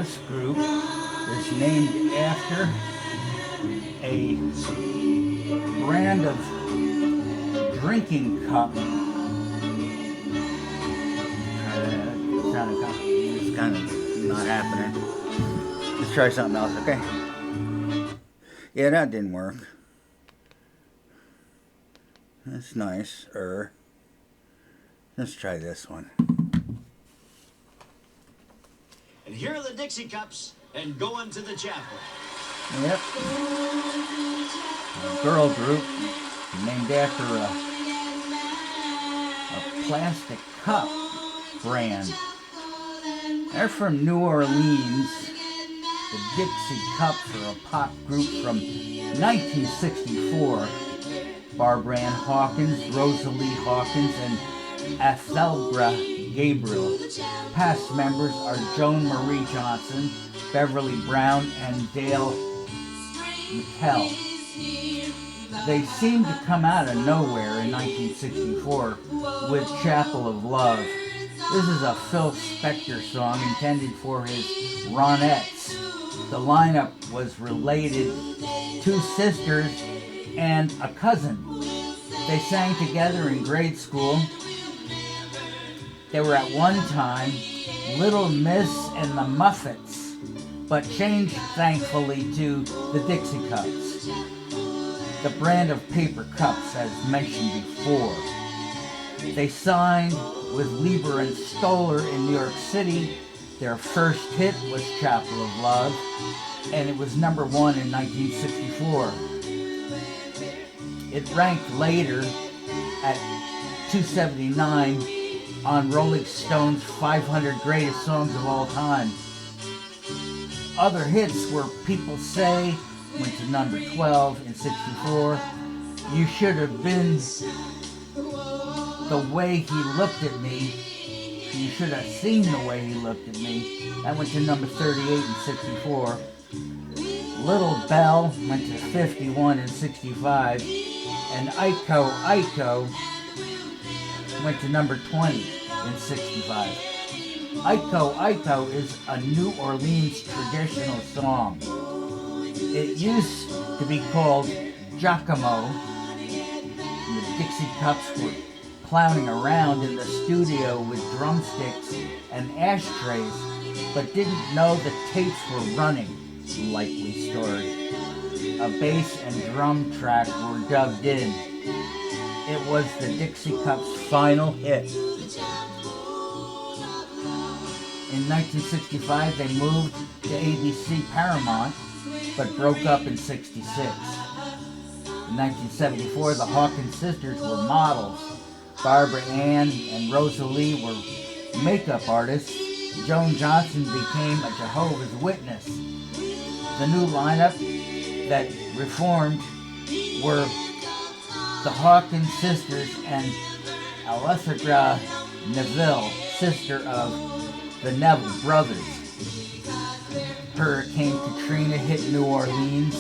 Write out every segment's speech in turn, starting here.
This group is named after a brand of drinking cup. It's kind of not happening. Let's try something else, okay? Yeah, that didn't work. That's nice. Let's try this one. And here are the Dixie Cups and going to the chapel. Yep. A girl group named after a plastic cup brand. They're from New Orleans. The Dixie Cups are a pop group from 1964. Barbara Ann Hawkins, Rosalie Hawkins, and Athelbra Gabriel. Past members are Joan Marie Johnson, Beverly Brown, and Dale McKell. They seemed to come out of nowhere in 1964 with Chapel of Love. This is a Phil Spector song intended for his Ronettes. The lineup was related, two sisters and a cousin. They sang together in grade school. They were at one time Little Miss and the Muffets, but changed thankfully to the Dixie Cups, the brand of paper cups as mentioned before. They signed with Lieber and Stoller in New York City. Their first hit was Chapel of Love, and it was number one in 1964. It ranked later at 279 on Rolling Stone's 500 Greatest Songs of All Time. Other hits were People Say, went to number 12 in 64. You Should Have Been The Way He Looked at Me. You Should Have Seen the Way He Looked at Me. That went to number 38 in 64. Little Bell went to 51 in 65. And Iko Iko went to number 20 in 65. Iko Iko is a New Orleans traditional song. It used to be called Giacomo. The Dixie Cups were clowning around in the studio with drumsticks and ashtrays, but didn't know the tapes were running, likely story. A bass and drum track were dubbed in. It was the Dixie Cups' final hit. In 1965, they moved to ABC Paramount, but broke up in 66. In 1974, the Hawkins sisters were models. Barbara Ann and Rosalie were makeup artists. Joan Johnson became a Jehovah's Witness. The new lineup that reformed were the Hawkins sisters and Alessandra Neville, sister of the Neville brothers. Hurricane Katrina hit New Orleans.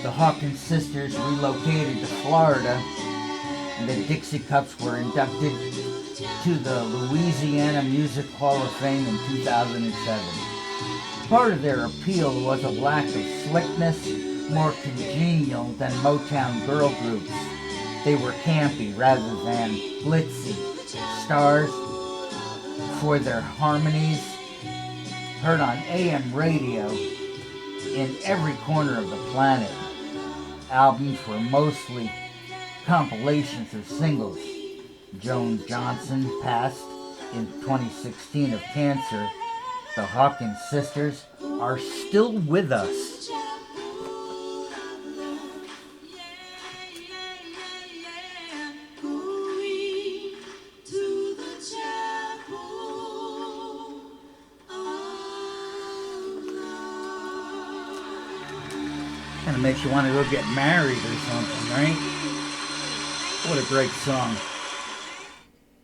The Hawkins sisters relocated to Florida, and the Dixie Cups were inducted to the Louisiana Music Hall of Fame in 2007. Part of their appeal was a lack of slickness, more congenial than Motown girl groups. They were campy rather than glitzy. Stars for their harmonies, heard on AM radio in every corner of the planet. Albums were mostly compilations of singles. Joan Johnson passed in 2016 of cancer. The Hawkins sisters are still with us. Kind of makes you want to go get married or something, right? What a great song.